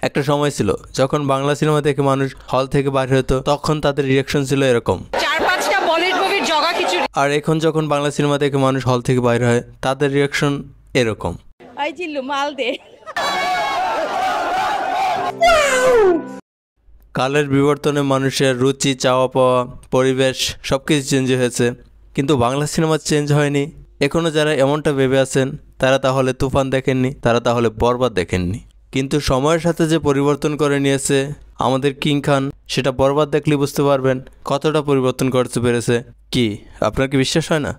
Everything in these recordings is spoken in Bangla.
একটা সময় ছিল যখন বাংলা সিনেমা থেকে মানুষ হল থেকে বাইরে হতো, তখন তাদের রিয়াকশন ছিল এরকম। আর এখন যখন বাংলা সিনেমা থেকে মানুষ হল থেকে বাইরে হয়, তাদের রিয়াকশন এরকম। কালের বিবর্তনে মানুষের রুচি, চাওয়া পাওয়া, পরিবেশ সবকিছু চেঞ্জ হয়েছে, কিন্তু বাংলা সিনেমা চেঞ্জ হয়নি। এখনো যারা এমনটা ভেবে আছেন তারা তাহলে তুফান দেখেননি, তারা তাহলে বরবাদ দেখেননি। কিন্তু সময়ের সাথে যে পরিবর্তন করে নিয়েছে আমাদের কিং খান, সেটা বরবাদ দেখলে বুঝতে পারবেন কতটা পরিবর্তন করতে পেরেছে। কি আপনার কি বিশ্বাস হয় না?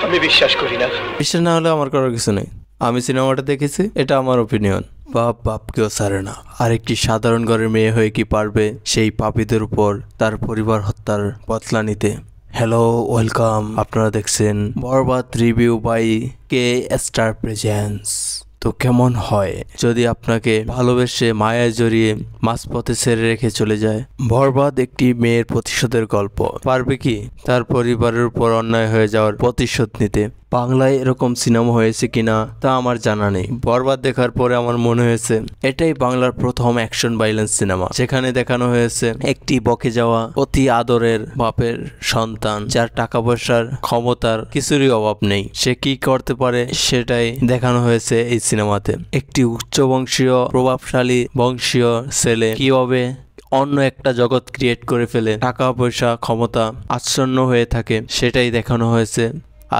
আমি বিশ্বাস করি না। বিশ্বাস না হলে আমার করার কিছু নেই। আমি সিনেমাটা দেখেছি, এটা আমার ওপিনিয়ন। বাপ কেউ ছাড়ে না। আরেকটি সাধারণ ঘরের মেয়ে হয়ে কি পারবে সেই পাপীদের উপর তার পরিবার হত্যার বদলা নিতে? Hello, welcome. আপনারা দেখছেন Borbaad review by K star presence. তো কেমন হয় যদি আপনাকে ভালোবেসে মায়ায় জড়িয়ে মাঝপথে ছেড়ে রেখে চলে যায়? বরবাদ একটি মেয়ের প্রতিশোধের গল্প। পারবে কি তার পরিবারের উপর অন্যায় হয়ে যাওয়ার প্রতিশোধ নিতে? বাংলায় এরকম সিনেমা হয়েছে কিনা তা আমার জানা নেই। বরবাদ দেখার পরে আমার মনে হয়েছে এটাই বাংলার প্রথম অ্যাকশন ভাইলেন্স সিনেমা, যেখানে দেখানো হয়েছে একটি বকে যাওয়া অতি আদরের বাপের সন্তান, যার টাকা পয়সার ক্ষমতার কিছুরই অভাব নেই। সে কি করতে পারে সেটাই দেখানো হয়েছে এই সিনেমাতে। একটি উচ্চ বংশীয় প্রভাবশালী বংশীয় ছেলে কিভাবে অন্য একটা জগৎ ক্রিয়েট করে ফেলে, টাকা পয়সা ক্ষমতা আচ্ছন্ন হয়ে থাকে, সেটাই দেখানো হয়েছে।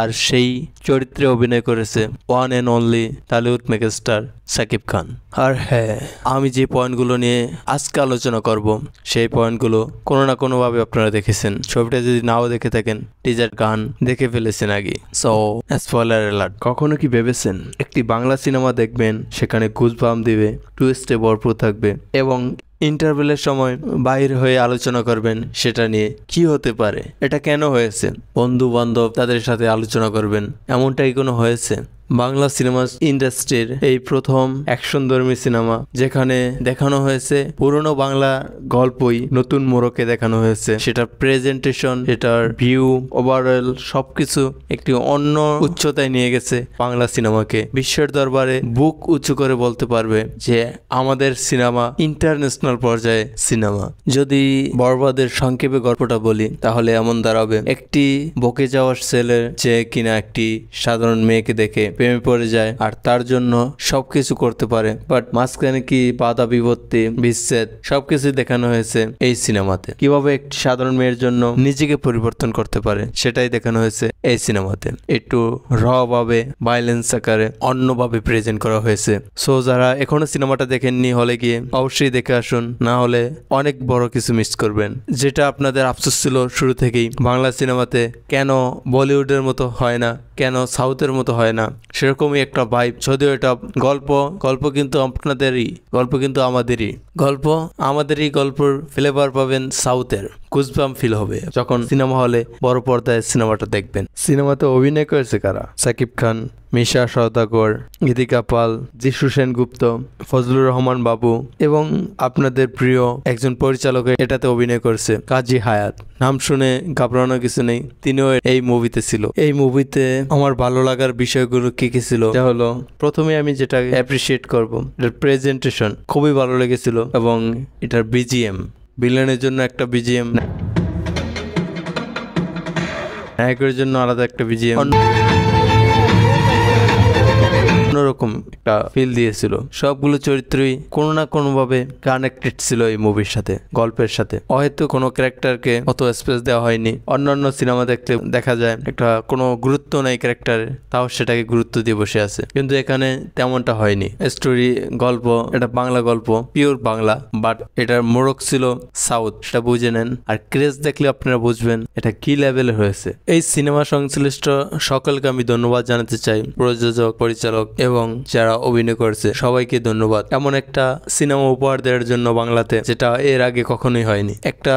আর সেই চরিত্রে অভিনয় করেছে one and only Tollywood megastar Shakib Khan. আর হ্যাঁ, আমি যে পয়েন্টগুলো নিয়ে আজকে আলোচনা করব সেই পয়েন্টগুলো কোনো না কোনোভাবে আপনারা দেখেছেন। ছবিটা যদি নাও দেখে থাকেন, টিজার গান দেখে ফেলেছেন আগে। So spoiler alert. কখনো কি ভেবেছেন একটি বাংলা সিনেমা দেখবেন, সেখানে গুজবাম্প দিবে, টুইস্টে ভরপুর থাকবে এবং ইন্টারভেলের সময় বাইর হয়ে আলোচনা করবেন সেটা নিয়ে কি হতে পারে, এটা কেন হয়েছে, বন্ধু বান্ধব তাদের সাথে আলোচনা করবেন? এমনটাই কোনো হয়েছে? বাংলা সিনেমা ইন্ডাস্ট্রির এই প্রথম অ্যাকশনধর্মী সিনেমা, যেখানে দেখানো হয়েছে পুরনো বাংলা গল্পই নতুন মোড়কে দেখানো হয়েছে। সেটার প্রেজেন্টেশন, সেটার ভিউ, ওভারঅল সবকিছু একটি অন্য উচ্চতায় নিয়ে গেছে বাংলা সিনেমাকে। বিশ্বের দরবারে বুক উঁচু করে বলতে পারবে যে আমাদের সিনেমা ইন্টারন্যাশনাল পর্যায়ে সিনেমা। যদি বরবাদের সংক্ষেপে গল্পটা বলি তাহলে এমন দাঁড়াবে, একটি বকে যাওয়ার ছেলে যে কিনা একটি সাধারণ মেয়েকে দেখে প্রেমে পড়ে যায় আর তার জন্য সবকিছু করতে পারে, বাট মাঝখানে কি বাধা বিপত্তি, বিচ্ছেদ সবকিছু দেখানো হয়েছে এই সিনেমাতে। কিভাবে একটি সাধারণ মেয়ের জন্য নিজেকে পরিবর্তন করতে পারে সেটাই দেখানো হয়েছে এই সিনেমাতে। একটু র ভাবে, ভাইলেন্স আকারে, অন্যভাবে প্রেজেন্ট করা হয়েছে। সো যারা এখনো সিনেমাটা দেখেননি হলে গিয়ে অবশ্যই দেখে আসুন, না হলে অনেক বড় কিছু মিস করবেন। যেটা আপনাদের আফসোস ছিল শুরু থেকেই, বাংলা সিনেমাতে কেন বলিউডের মতো হয় না, কেন সাউথের মতো হয় না, সেরকমই একটা ভাইব। যদিও এটা গল্প কিন্তু আপনাদেরই, গল্প কিন্তু আমাদেরই গল্পের ফ্লেভার পাবেন সাউথের। গুজবাম্প ফিল হবে যখন সিনেমা হলে বড় পর্দায় সিনেমাটা দেখবেন। সিনেমাতে অভিনয় করেছে কারা? সাকিব খান, মিশা সওদাগর, গীতিকা পাল, যিশু সেনগুপ্ত, ফজলুর রহমান বাবু এবং আপনাদের প্রিয় একজন পরিচালক এটাতে অভিনয় করেছে, কাজী হায়াত। নাম শুনে ঘাবড়ানোর কিছু নেই, তিনিও এই মুভিতে ছিল। এই মুভিতে আমার ভালো লাগার বিষয়গুলো কি কি ছিল, যা হলো প্রথমে আমি যেটা অ্যাপ্রিসিয়েট করব, এটার প্রেজেন্টেশন খুবই ভালো লেগেছিল এবং এটার বিজিএম, ভিলেনের জন্য একটা বিজিএম, নায়কের জন্য আলাদা একটা বিজিএম, অন্যরকম একটা ফিল দিয়েছিল। সবগুলো চরিত্রই কোনো না কোনো ভাবে কানেক্টেড ছিল এই মুভির সাথে, গল্পের সাথে। হয়তো কোনো ক্যারেক্টারকে অত স্পেস দেওয়া হয়নি। অন্যান্য সিনেমা দেখতে দেখা যায় একটা কোনো গুরুত্ব নেই ক্যারেক্টারে, তাও সেটাকে গুরুত্ব দিয়ে বসে আছে, কিন্তু এখানে তেমনটা হয়নি। স্টোরি, গল্প, এটা বাংলা গল্প, পিওর বাংলা, বাট এটার মোড়ক ছিল সাউথ, সেটা বুঝে নেন। আর ক্রেজ দেখলে আপনারা বুঝবেন এটা কি লেভেলে হয়েছে। এই সিনেমা সংশ্লিষ্ট সকলকে আমি ধন্যবাদ জানাতে চাই, প্রযোজক, পরিচালক এবং যারা অভিনয় করছে সবাইকে ধন্যবাদ। এমন একটা সিনেমা উপহার দেওয়ার জন্য বাংলাতে, যেটা এর আগে কখনোই হয়নি। একটা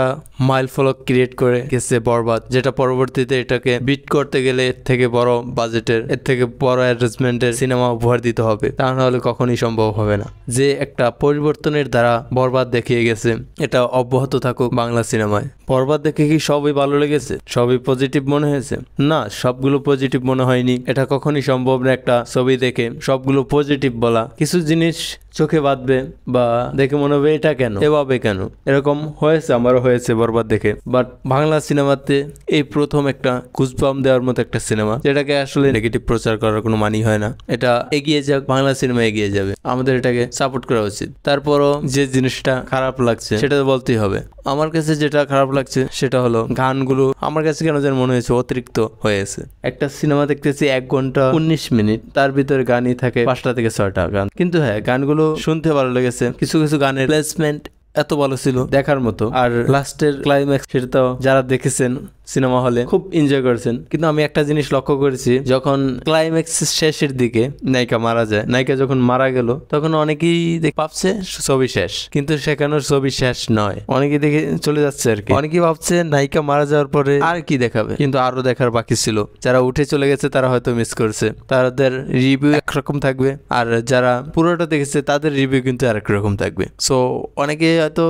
মাইল ফলক ক্রিয়েট করে গেছে বরবাদ, যেটা পরবর্তীতে এটাকে বিট করতে গেলে এর থেকে বড় বাজেটের, এর থেকে বড় অ্যারেঞ্জমেন্টের সিনেমা উপহার দিতে হবে, তা নাহলে কখনোই সম্ভব হবে না। যে একটা পরিবর্তনের দ্বারা বরবাদ দেখিয়ে গেছে, এটা অব্যাহত থাকুক বাংলা সিনেমায়। বরবাদ দেখে কি সবই ভালো লেগেছে, সবই পজিটিভ মনে হয়েছে? না, সবগুলো পজিটিভ মনে হয়নি। এটা কখনই সম্ভব না একটা ছবি দেখে সবগুলো পজিটিভ বলা। কিছু জিনিস চোখে বাঁধবে বা দেখে মনে হবে এটা কেন, এভাবে কেন, এরকম হয়েছে, আমারও হয়েছে বরবাদ দেখে। বাট বাংলা সিনেমাতে এই প্রথম একটা গুজবাম দেওয়ার মতো একটা সিনেমা, যেটাকে আসলে নেগেটিভ প্রচার করার কোনো মানি হয় না। এটা এগিয়ে যাক, বাংলা সিনেমা এগিয়ে যাবে, আমাদের এটাকে সাপোর্ট করা উচিত। তারপরও যে জিনিসটা খারাপ লাগছে সেটা তো বলতেই হবে। আমার কাছে যেটা খারাপ লাগছে সেটা হলো গানগুলো আমার কাছে কেন যেন মনে হয়েছে অতিরিক্ত হয়েছে। একটা সিনেমা দেখতেছি 1 ঘন্টা 19 মিনিট, তার ভিতরে গানই থাকে 5টা থেকে 6টা গান। কিন্তু হ্যাঁ, গানগুলো শুনতে ভালো লেগেছে। কিছু কিছু গানের প্লেসমেন্ট এত ভালো ছিল দেখার মতো, আর লাস্টের ক্লাইম্যাক্স সেটা তো যারা দেখেছেন সিনেমা হলে খুব এনজয় করেছেন। কিন্তু আমি একটা জিনিস লক্ষ্য করেছি, যখন ক্লাইম্যাক্স শেষের দিকে নায়িকা মারা যায়, নায়িকা যখন মারা গেল তখন অনেকেই ভাবছে ছবি শেষ, কিন্তু সেখানেও ছবি শেষ নয়, অনেকেই দেখে চলে যাচ্ছে আর কি। অনেকেই ভাবছে নায়িকা মারা যাওয়ার পরে আর কি দেখাবে, কিন্তু আরো দেখার বাকি ছিল। যারা উঠে চলে গেছে তারা হয়তো মিস করছে, তাদের রিভিউ একরকম থাকবে, আর যারা পুরোটা দেখেছে তাদের রিভিউ কিন্তু আরেক রকম থাকবে। সো অনেকে হয়তো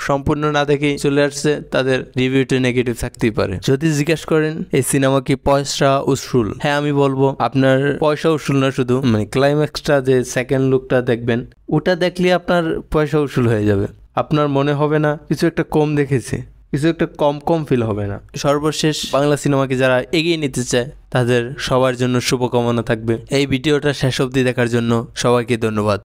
সম্পূর্ণ না দেখেই চলে আসছে, তাদের রিভিউটা নেগেটিভ থাকতেই পারে। যদি জিজ্ঞেস করেন এই সিনেমা কি পয়সা উসুল, হ্যাঁ আমি বলবো আপনার পয়সা উসুল না, শুধু মানে ক্লাইম্যাক্সটা যে সেকেন্ড লুকটা দেখবেন, ওটা দেখলে আপনার পয়সা উসুল হয়ে যাবে। আপনার মনে হবে না কিছু একটা কম দেখেছে, কিছু একটা কম ফিল হবে না। সর্বশেষ বাংলা সিনেমাকে যারা এগিয়ে নিতে চায় তাদের সবার জন্য শুভকামনা থাকবে। এই ভিডিওটা শেষ অবধি দেখার জন্য সবাইকে ধন্যবাদ।